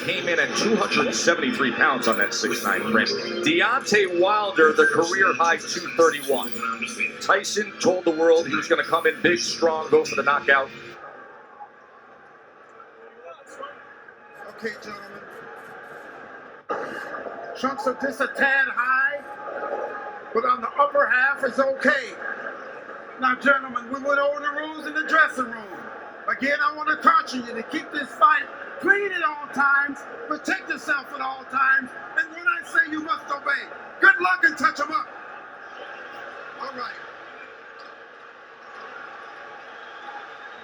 came in at 273 pounds on that 6'9" frame. Deontay Wilder, the career high 231. Tyson told the world he was going to come in big, strong, go for the knockout. Okay, gentlemen. Chunks are just a tad high, but on the upper half is okay. Now, gentlemen, we went over the rules in the dressing room. Again, I want to caution you to keep this fight clean at all times, protect yourself at all times, and when I say you must obey, good luck and touch them up. All right.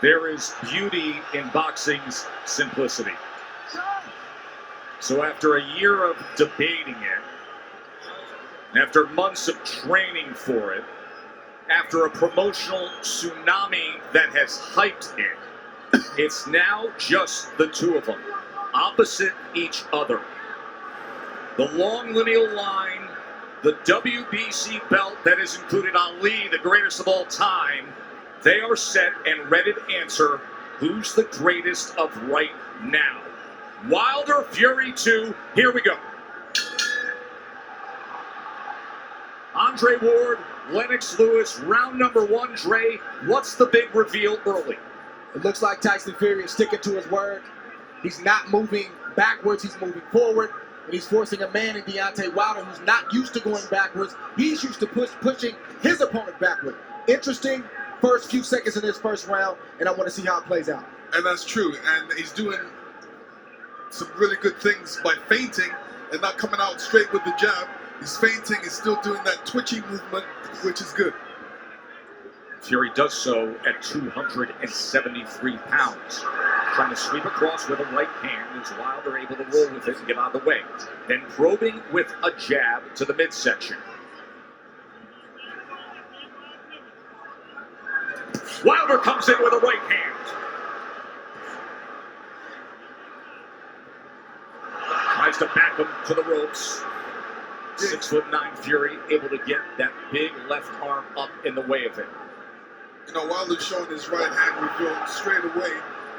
There is beauty in boxing's simplicity. So after a year of debating it, after months of training for it, after a promotional tsunami that has hyped it, it's now just the two of them, opposite each other. The long lineal line, the WBC belt that has included Ali, the greatest of all time, they are set and ready to answer who's the greatest of right now. Wilder Fury 2, here we go. Andre Ward, Lennox Lewis, round number one. Dre, what's the big reveal early? It looks like Tyson Fury is sticking to his word. He's not moving backwards, he's moving forward. And he's forcing a man in Deontay Wilder who's not used to going backwards. He's used to pushing his opponent backward. Interesting first few seconds in this first round, and I want to see how it plays out. And that's true. And he's doing some really good things by feinting and not coming out straight with the jab. He's feinting, he's still doing that twitchy movement, which is good. Fury does so at 273 pounds. Trying to sweep across with a right hand as Wilder able to roll with it and get out of the way. Then probing with a jab to the midsection. Wilder comes in with a right hand. Tries to back him to the ropes. 6'9" Fury able to get that big left arm up in the way of it. You know, Wilder's showing his right hand reveal straight away.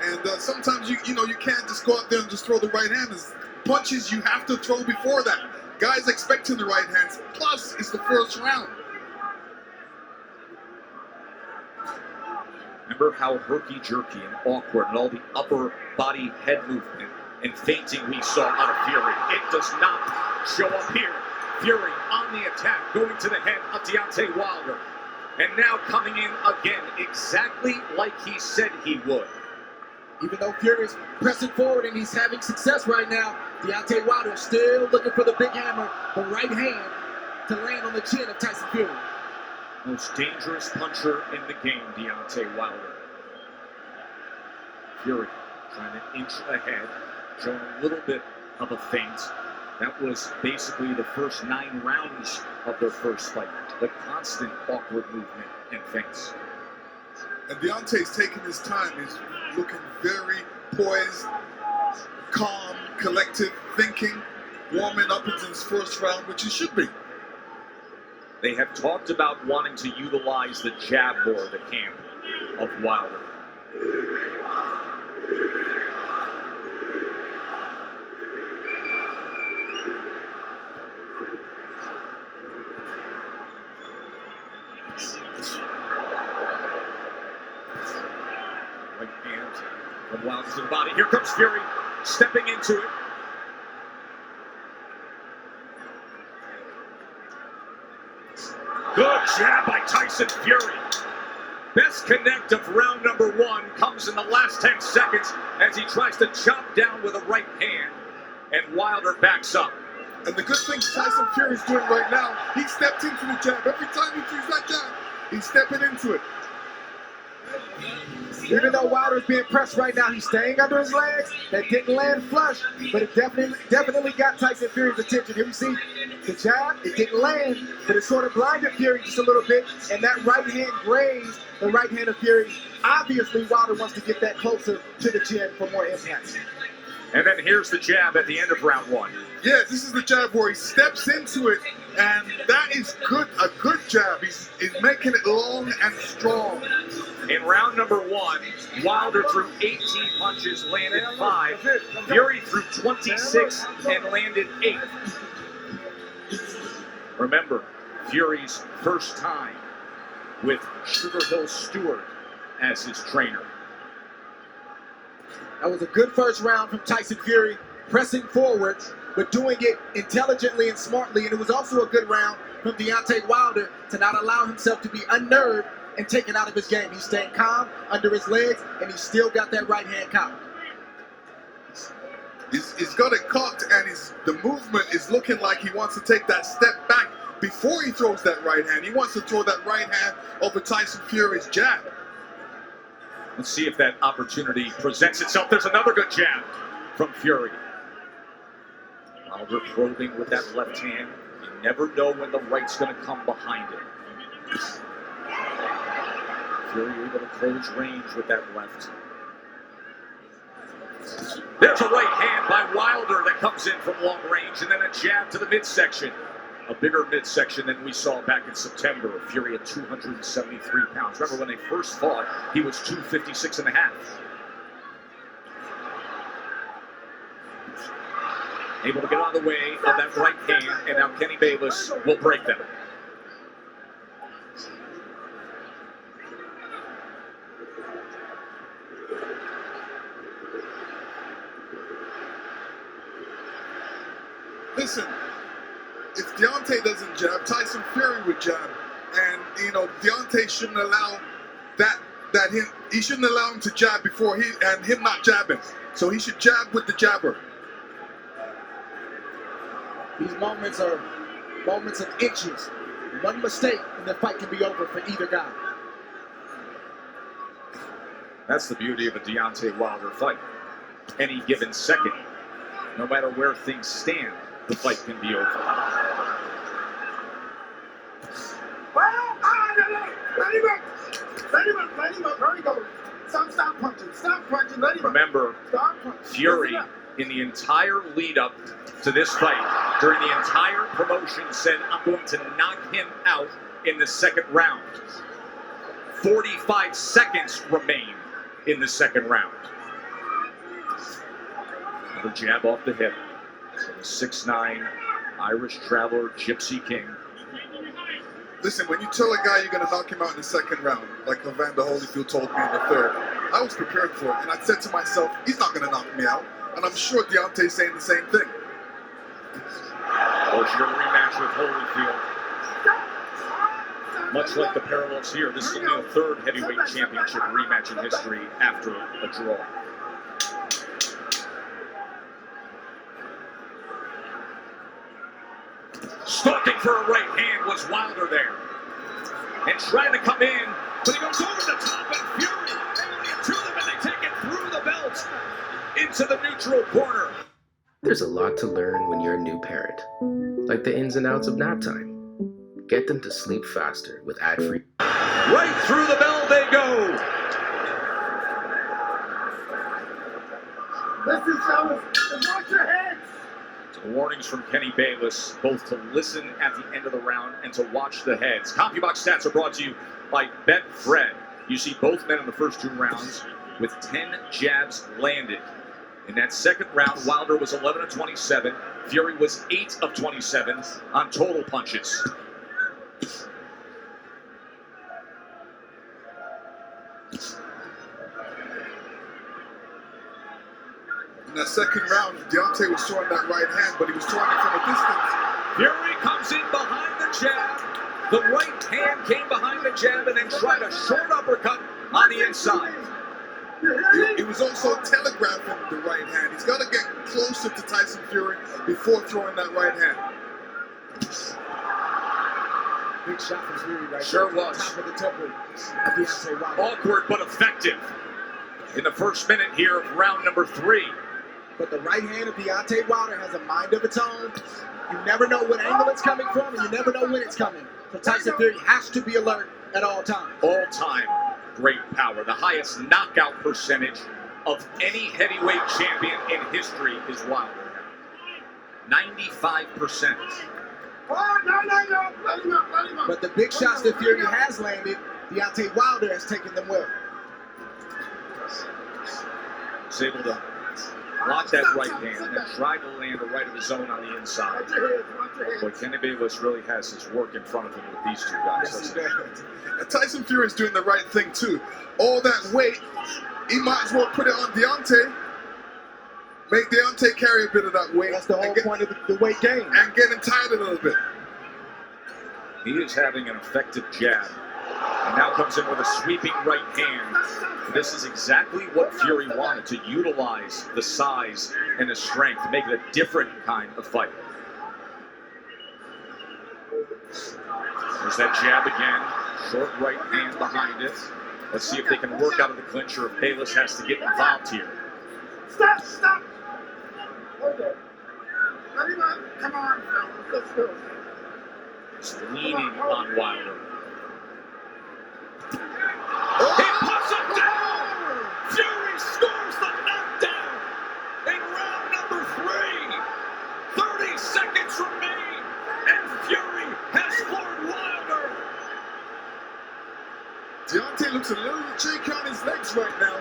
And sometimes you can't just go out there and just throw the right hand. There's punches you have to throw before that. Guys expecting the right hands. Plus, it's the first round. Remember how herky-jerky and awkward and all the upper body head movement and feinting we saw out of Fury. It does not show up here. Fury on the attack, going to the head of Deontay Wilder. And now coming in again, exactly like he said he would. Even though Fury is pressing forward and he's having success right now, Deontay Wilder is still looking for the big hammer, the right hand, to land on the chin of Tyson Fury. Most dangerous puncher in the game, Deontay Wilder. Fury trying to inch ahead, showing a little bit of a feint. That was basically the first 9 rounds of their first fight. The constant awkward movement and feints. And Deontay's taking his time. He's looking very poised, calm, collective, thinking, warming up into his first round, which he should be. They have talked about wanting to utilize the jab more at the camp of Wilder. Right hand from Wilder to the body. Here comes Fury, stepping into it. Good jab by Tyson Fury. Best connect of round number one comes in the last 10 seconds as he tries to chop down with a right hand, and Wilder backs up. And the good thing Tyson Fury's doing right now, he stepped into the jab. Every time he sees that jab, he's stepping into it. Even though Wilder's being pressed right now, he's staying under his legs. That didn't land flush, but it definitely got Tyson Fury's attention. Here we see the jab, it didn't land, but it sort of blinded Fury just a little bit, and that right hand grazed the right hand of Fury. Obviously, Wilder wants to get that closer to the chin for more impact. And then here's the jab at the end of round one. Yeah, this is the jab where he steps into it, and that is good, a good jab. He's making it long and strong. In round number 1, Wilder threw 18 punches, landed 5. Fury threw 26 and landed 8. Remember, Fury's first time with Sugar Hill Stewart as his trainer. That was a good first round from Tyson Fury, pressing forward, but doing it intelligently and smartly. And it was also a good round from Deontay Wilder to not allow himself to be unnerved and taken out of his game. He's staying calm under his legs, and he's still got that right hand cocked. He's got it cocked, and the movement is looking like he wants to take that step back before he throws that right hand. He wants to throw that right hand over Tyson Fury's jab. Let's see if that opportunity presents itself. There's another good jab from Fury. Wilder probing with that left hand. You never know when the right's going to come behind it. Fury able to close range with that left. There's a right hand by Wilder that comes in from long range, and then a jab to the midsection. A bigger midsection than we saw back in September. Fury at 273 pounds. Remember when they first fought, he was 256 and a half. Able to get out of the way of that right hand, and now Kenny Bayless will break them. Listen, if Deontay doesn't jab, Tyson Fury would jab. And, you know, Deontay shouldn't allow he shouldn't allow him to jab before him not jabbing. So he should jab with the jabber. These moments are moments of inches. One mistake and the fight can be over for either guy. That's the beauty of a Deontay Wilder fight. Any given second, no matter where things stand, the fight can be over. Let him up. There he goes. Stop punching. Stop punching. Let him up. Remember, Stop punching. Fury, in the entire lead up to this fight, during the entire promotion, said, I'm going to knock him out in the second round. 45 seconds remain in the second round. Another jab off the hip. 6'9", Irish Traveler, Gypsy King. Listen, when you tell a guy you're going to knock him out in the second round, like Evander Holyfield told me in the third, I was prepared for it. And I said to myself, he's not going to knock me out. And I'm sure Deontay's saying the same thing. Or your rematch with Holyfield. Much like the parallels here, this is only the third heavyweight championship rematch in history after a draw. Stalking for a right hand was Wilder there. And trying to come in, but he goes over the top, and Fury able to get to them, and they take it through the belt into the neutral corner. There's a lot to learn when you're a new parent, like the ins and outs of nap time. Get them to sleep faster with ad-free. Right through the bell they go. Listen, fellas. Watch your heads. Warnings from Kenny Bayless, both to listen at the end of the round and to watch the heads. CompuBox stats are brought to you by Betfred. You see both men in the first 2 rounds with 10 jabs landed. In that second round, Wilder was 11 of 27. Fury was 8 of 27 on total punches. In that second round, Deontay was throwing that right hand, but he was throwing it from a distance. Fury comes in behind the jab. The right hand came behind the jab and then tried a short uppercut on the inside. He was also telegraphing the right hand. He's got to get closer to Tyson Fury before throwing that right hand. Big shot from Fury right Sure there. was. Top of the temple of Deontay Wilder. Awkward but effective in the first minute here of round number 3. But the right hand of Deontay Wilder has a mind of its own. You never know what angle it's coming from, and you never know when it's coming. So Tyson Fury has to be alert at all times. All-time great power. The highest knockout percentage of any heavyweight champion in history is Wilder. 95%. Oh, no. Let him up. But the big shots that Fury has landed Deontay Wilder has taken them well. He's able to block that right hand and then try to land a right of his own on the inside. Watch your head, watch your head. But Kenny Bayless really has his work in front of him with these two guys. Yes, he doesn't he? does. And Tyson Fury's doing the right thing too. All that weight, he might as well put it on Deontay. Make Deontay carry a bit of that weight. That's the whole and get, point of the weight game. and getting tired a little bit. He is having an effective jab. And now comes in with a sweeping right hand. This is exactly what Fury wanted, to utilize the size and the strength to make it a different kind of fight. There's that jab again. Short right hand behind it. Let's see if they can work out of the clinch or if Bayless has to get involved here. Stop, stop. Hold it. Everybody, come on, fellas. Let's go. He's leaning on Wilder. Oh! He puts him down! Fury scores the knockdown in round number 3. 30 seconds remain, and Fury has floored Wilder. Deontay looks a little shaky on his legs right now.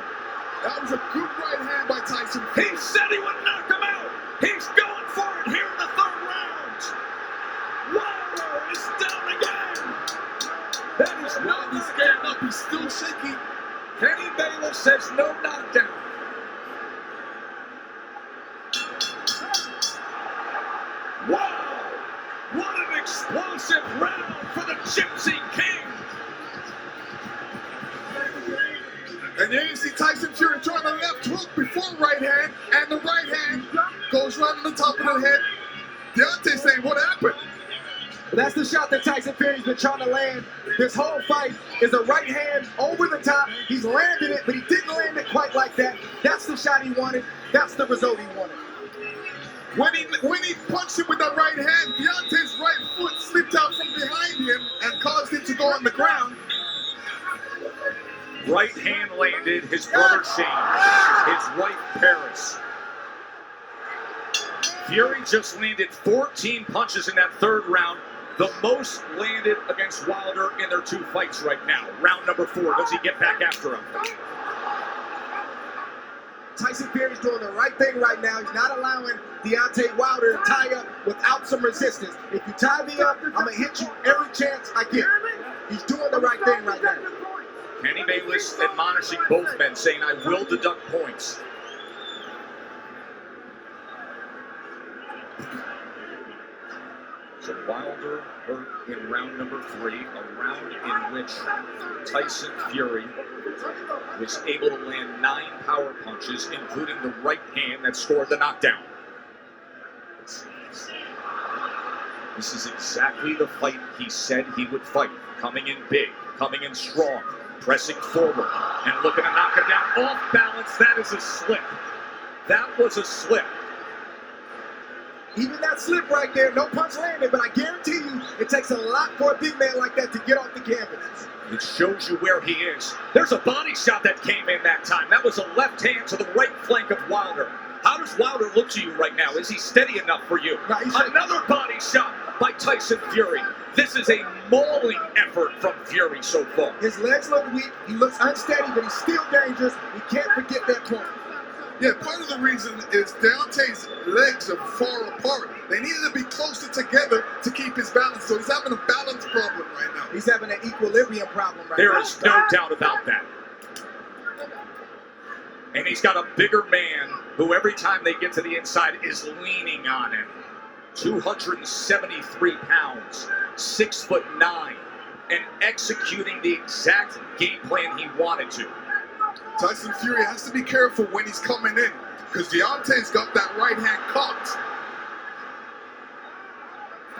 That was a good right hand by Tyson Fury. He said he would knock him out. He's going for it here in the 3rd round. Wilder is down again. That is Now he's getting up. He's still shaky. Kenny Bayless says no knockdown. Wow! What an explosive round for the Gypsy King. And then you see Tyson Fury throwing the left hook before right hand, and the right hand goes right on the top of the head. Deontay saying, what happened? But that's the shot that Tyson Fury's been trying to land. This whole fight is a right hand over the top. He's landed it, but he didn't land it quite like that. That's the shot he wanted. That's the result he wanted. When he punched him with the right hand, Deontay's right foot slipped out from behind him and caused him to go on the ground. Right hand landed, his brother Shane, his wife Paris. Fury just landed 14 punches in that 3rd round, the most landed against Wilder in their 2 fights right now. Round number 4, does he get back after him? Tyson Fury's doing the right thing right now. He's not allowing Deontay Wilder to tie up without some resistance. If you tie me up, I'm going to hit you every chance I get. He's doing the right thing right now. Kenny Bayless admonishing both men, saying, I will deduct points. So Wilder hurt in round number 3, a round in which Tyson Fury was able to land 9 power punches, including the right hand that scored the knockdown. This is exactly the fight he said he would fight. Coming in big, coming in strong, pressing forward, and looking to knock him down off balance. That is a slip. That was a slip. Even that slip right there, no punch landed, but I guarantee you it takes a lot for a big man like that to get off the canvas. It shows you where he is. There's a body shot that came in that time. That was a left hand to the right flank of Wilder. How does Wilder look to you right now? Is he steady enough for you? No, he's Another body shot by Tyson Fury. This is a mauling effort from Fury so far. His legs look weak. He looks unsteady, but he's still dangerous. We can't forget that point. Yeah, part of the reason is Deontay's legs are far apart. They needed to be closer together to keep his balance. So he's having a balance problem right now. He's having an equilibrium problem right now. There is no doubt about that. And he's got a bigger man who every time they get to the inside is leaning on him. 273 pounds, 6'9", and executing the exact game plan he wanted to. Tyson Fury has to be careful when he's coming in because Deontay's got that right hand cocked.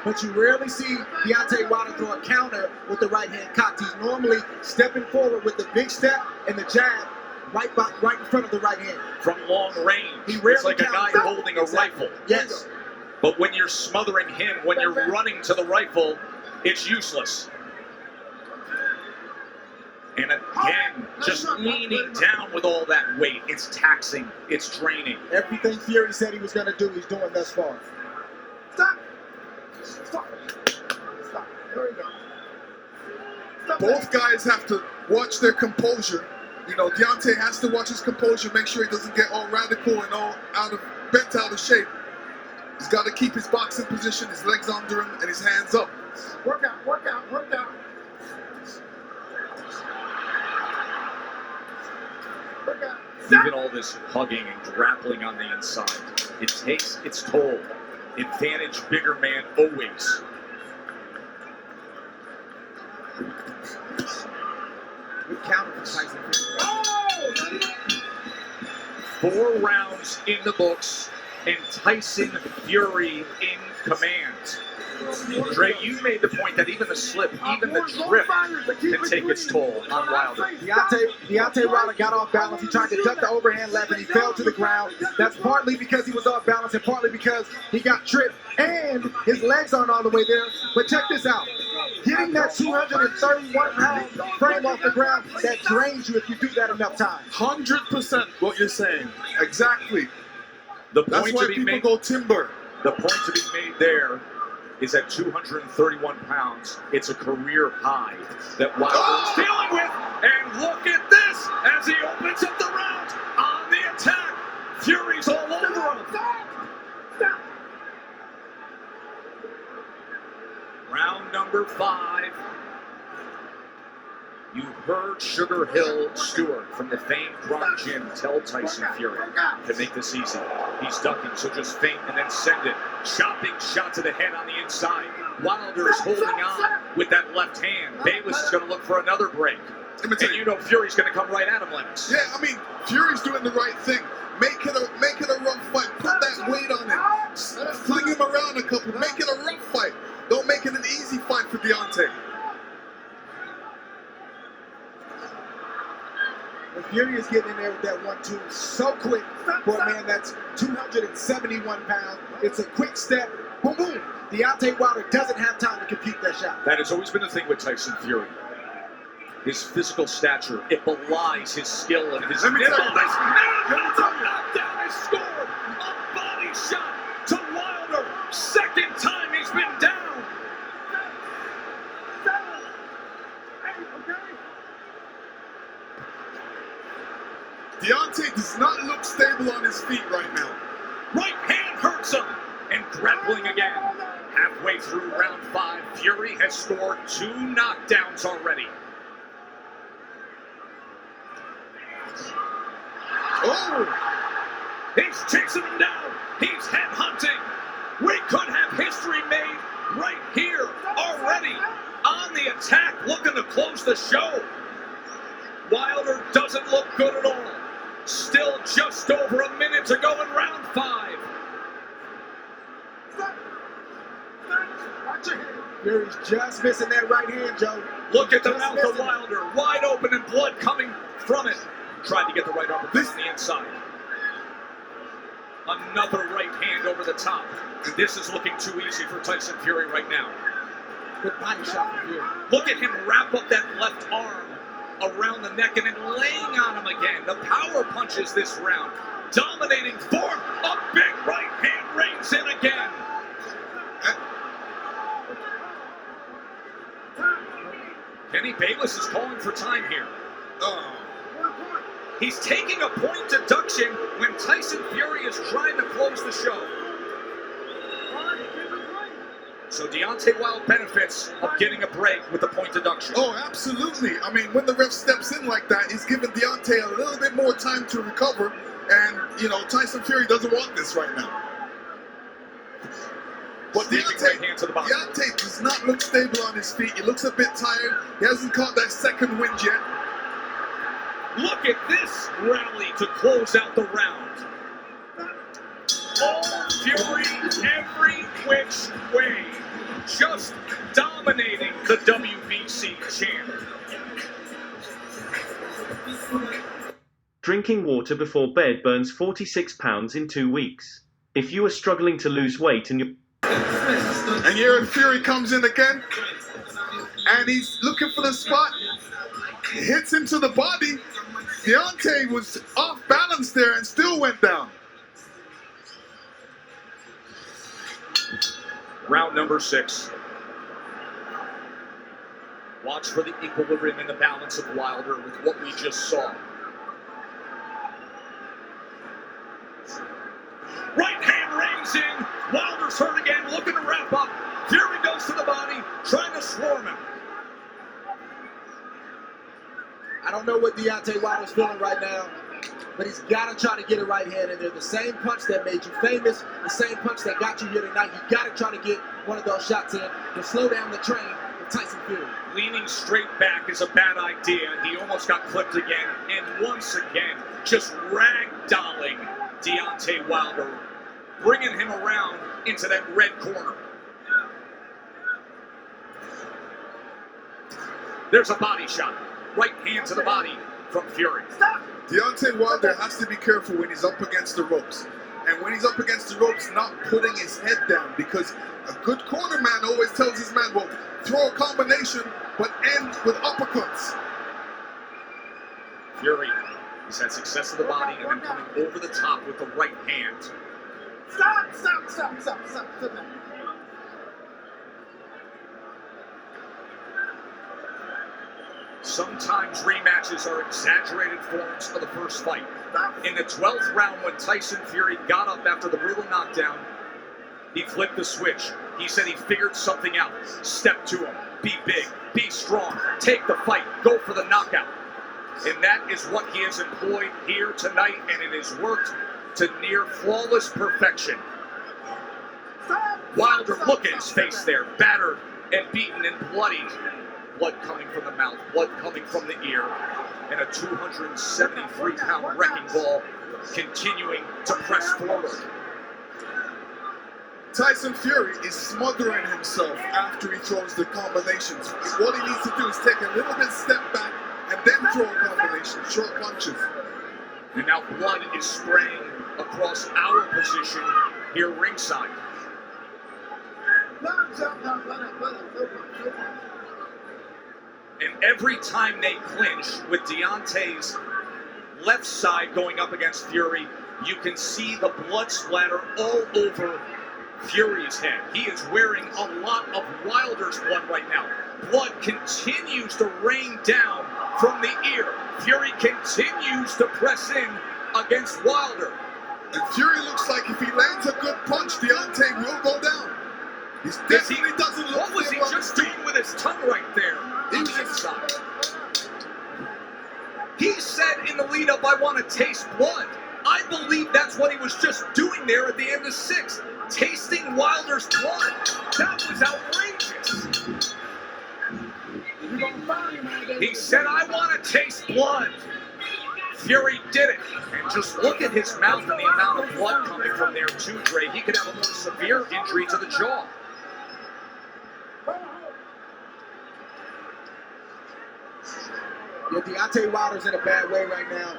But you rarely see Deontay Wilder throw a counter with the right hand cocked. He's normally stepping forward with the big step and the jab right in front of the right hand. From long range, He rarely it's like a guy counters out. holding a rifle. Yes. But when you're smothering him, when you're running to the rifle, it's useless. And again, just leaning down with all that weight. It's taxing. It's draining. Everything Fury said he was going to do, he's doing thus far. Stop. Stop. Stop. There we go. Both guys have to watch their composure. You know, Deontay has to watch his composure, make sure he doesn't get all radical and all bent out of shape. He's got to keep his boxing position, his legs under him, and his hands up. Work out, work out, work out. Work out. Even all this hugging and grappling on the inside, it takes its toll. Advantage bigger man always. Good counter for Tyson Fury. 4 rounds in the books, and Tyson Fury in command. Dre, you made the point that even the slip, even the drift can take its toll on Wilder. Deontay Wilder got off balance. He tried to duck the overhand left and he fell to the ground. That's partly because he was off balance and partly because he got tripped and his legs aren't all the way there. But check this out. Hitting that 231-pound frame off the ground, that drains you if you do that enough times. 100% what you're saying. Exactly. The That's point why to be people made, go timber. the point to be made there is at 231 pounds, it's a career high that Wilder's dealing with. And look at this as he opens up the round on the attack. Fury's all over him. Round number 5. You heard Sugar Hill Stewart from the famed Bron Gym tell Tyson Fury to make this easy. He's ducking, so just feint and then send it. Chopping shot to the head on the inside. Wilder is holding on with that left hand. Bayless is going to look for another break. And you know Fury's going to come right at him, Lennox. Yeah, I mean, Fury's doing the right thing. Make it a rough fight. Put that weight on him. Fling him around a couple. Make it a rough fight. Don't make it an easy fight for Deontay. And Fury is getting in there with that 1-2 so quick for a man that's 271 pounds. It's a quick step. Boom, boom. Deontay Wilder doesn't have time to compute that shot. That has always been the thing with Tyson Fury. His physical stature, it belies his skill and his nimbleness. Knockdown is scored. A body shot to Wilder. Second time he's been down. Deontay does not look stable on his feet right now. Right hand hurts him. And grappling again. Halfway through round 5, Fury has scored 2 knockdowns already. Oh! He's chasing him down. He's head hunting. We could have history made right here already. On the attack, looking to close the show. Wilder doesn't look good at all. Still just over a minute to go in round 5. Fury's just missing that right hand, Joe. Look at the Just mouth of missing. Wilder, wide open and blood coming from it. Tried to get the right uppercut on the inside. Another right hand over the top. This is looking too easy for Tyson Fury right now. Good body shot from Fury. Look at him wrap up that left arm around the neck and then laying on him again. The power punches this round. Dominating form. A big right hand reigns in again. Kenny Bayless is calling for time here. He's taking a point deduction when Tyson Fury is trying to close the show. So Deontay Wilder benefits of getting a break with the point deduction. Oh, absolutely. I mean, when the ref steps in like that, he's giving Deontay a little bit more time to recover. And, you know, Tyson Fury doesn't want this right now. But Right hand to the body. Deontay does not look stable on his feet. He looks a bit tired. He hasn't caught that second wind yet. Look at this rally to close out the round. All Fury every which way. Just dominating the WBC champ. Drinking water before bed burns 46 pounds in 2 weeks. If you are struggling to lose weight and you're... And here Fury comes in again. And he's looking for the spot. Hits him to the body. Deontay was off balance there and still went down. Round number 6. Watch vouch for the equilibrium and the balance of Wilder with what we just saw. Right hand rings in. Wilder's hurt again, looking to wrap up. Fury goes to the body, trying to swarm him. I don't know what Deontay Wilder's feeling right now, but he's got to try to get a right hand in there. The same punch that made you famous, the same punch that got you here tonight. You got to try to get one of those shots in to slow down the train of Tyson Fury. Leaning straight back is a bad idea. He almost got clipped again, and once again, just ragdolling Deontay Wilder, bringing him around into that red corner. There's a body shot. Right hand to the body from Fury. Deontay Wilder has to be careful when he's up against the ropes. And when he's up against the ropes, not putting his head down, because a good corner man always tells his man, well, throw a combination, but end with uppercuts. Fury has had success of the body and then coming over the top with the right hand. Stop. Sometimes rematches are exaggerated forms of the first fight. In the 12th round, when Tyson Fury got up after the brutal knockdown, he flipped the switch. He said he figured something out. Step to him. Be big. Be strong. Take the fight. Go for the knockout. And that is what he has employed here tonight, and it has worked to near flawless perfection. Wilder, look at his face there. Battered and beaten and bloody. Blood coming from the mouth, blood coming from the ear, and a 273-pound wrecking ball continuing to press forward. Tyson Fury is smothering himself after he throws the combinations. What he needs to do is take a little bit step back and then throw a combination, short punches. And now blood is spraying across our position here ringside. And every time they clinch with Deontay's left side going up against Fury, you can see the blood splatter all over Fury's head. He is wearing a lot of Wilder's blood right now. Blood continues to rain down from the ear. Fury continues to press in against Wilder. And Fury looks like if he lands a good punch, Deontay will go down. He definitely doesn't look. What was he just doing with his tongue right there on the inside? He said in the lead up, I want to taste blood. I believe that's what he was just doing there at the end of 6, tasting Wilder's blood. That was outrageous. He said, I want to taste blood. Fury did it. And just look at his mouth and the amount of blood coming from there too, Dre. He could have a more severe injury to the jaw. Yeah, Deontay Wilder's in a bad way right now.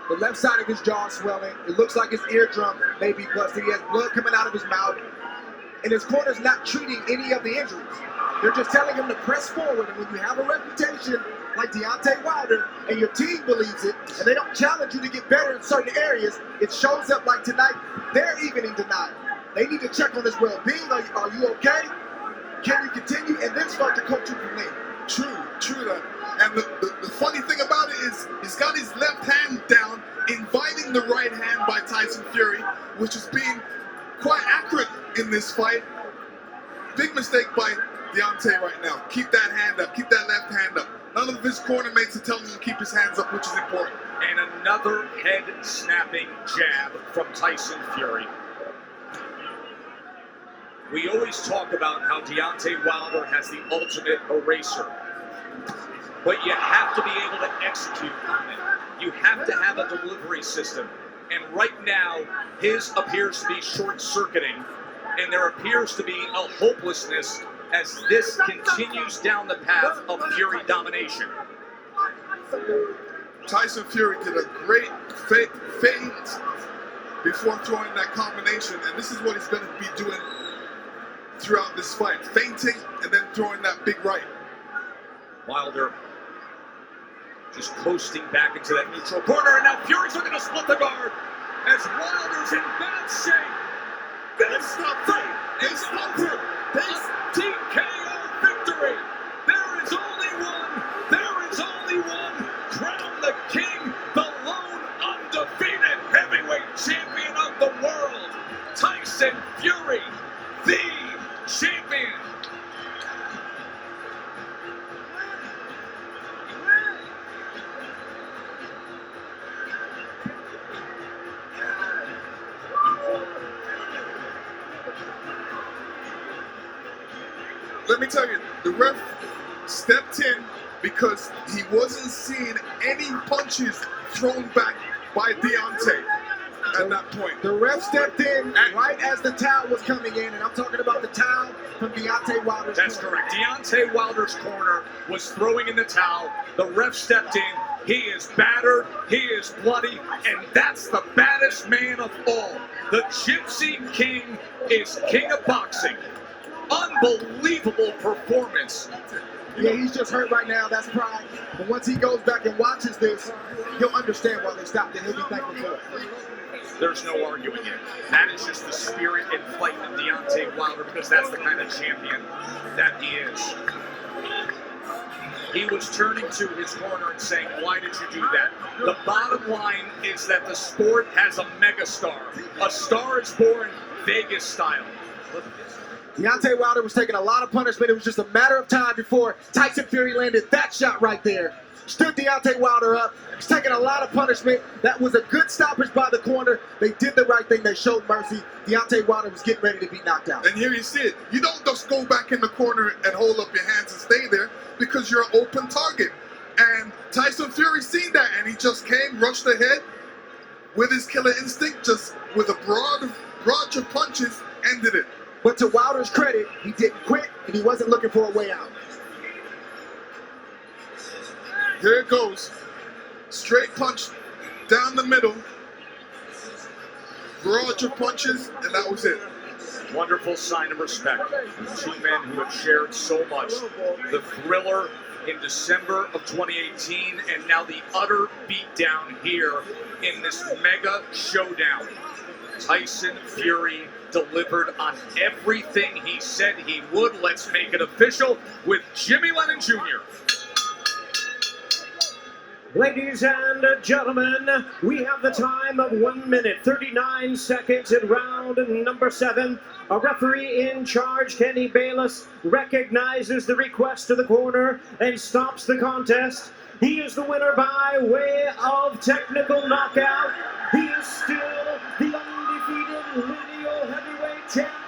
The left side of his jaw is swelling. It looks like his eardrum may be busted. He has blood coming out of his mouth. And his corner's not treating any of the injuries. They're just telling him to press forward. And when you have a reputation like Deontay Wilder and your team believes it, and they don't challenge you to get better in certain areas, it shows up like tonight. They're even in denial. They need to check on his well-being. Are you okay? Can you continue? And then start to coach you from there. True that. And the funny thing about it is he's got his left hand down, inviting the right hand by Tyson Fury, which is being quite accurate in this fight. Big mistake by Deontay right now. Keep that hand up. Keep that left hand up. None of his corner mates are telling him to keep his hands up, which is important. And another head-snapping jab from Tyson Fury. We always talk about how Deontay Wilder has the ultimate eraser. But you have to be able to execute on it. You have to have a delivery system. And right now, his appears to be short-circuiting. And there appears to be a hopelessness as this continues down the path of Fury domination. Tyson Fury did a great feint before throwing that combination. And this is what he's going to be doing throughout this fight. Feinting and then throwing that big right. Wilder just coasting back into that neutral corner, and now Fury's looking to split the guard as Wilder's in bad shape. This fight is over. This TKO victory. There is only one let me tell you, the ref stepped in because he wasn't seeing any punches thrown back by Deontay at that point. The ref stepped in right as the towel was coming in, and I'm talking about the towel from Deontay Wilder's That's corner. correct. Deontay Wilder's corner was throwing in the towel. The ref stepped in. He is battered. He is bloody. And that's the baddest man of all. The Gypsy King is king of boxing. Unbelievable performance. Yeah, he's just hurt right now. That's pride. But once he goes back and watches this, he'll understand why they stopped it. He'll be thankful for it. There's no arguing it. That is just the spirit and fight of Deontay Wilder, because that's the kind of champion that he is. He was turning to his corner and saying, why did you do that? The bottom line is that the sport has a megastar. A star is born Vegas style. Look at this. Deontay Wilder was taking a lot of punishment. It was just a matter of time before Tyson Fury landed that shot right there. Stood Deontay Wilder up. He's taking a lot of punishment. That was a good stoppage by the corner. They did the right thing. They showed mercy. Deontay Wilder was getting ready to be knocked out. And here you see it. You don't just go back in the corner and hold up your hands and stay there because you're an open target. And Tyson Fury seen that, and he just came, rushed ahead with his killer instinct, just with a barrage of punches, ended it. But to Wilder's credit, he didn't quit, and he wasn't looking for a way out. Here it goes. Straight punch down the middle. Barrage of punches, and that was it. Wonderful sign of respect. Two men who have shared so much. The thriller in December of 2018, and now the utter beatdown here in this mega showdown. Tyson Fury delivered on everything he said he would. Let's make it official with Jimmy Lennon Jr. Ladies and gentlemen, we have the time of 1 minute, 39 seconds in round number 7. A referee in charge, Kenny Bayless, recognizes the request to the corner and stops the contest. He is the winner by way of technical knockout. He is still the undefeated lineal heavyweight champion.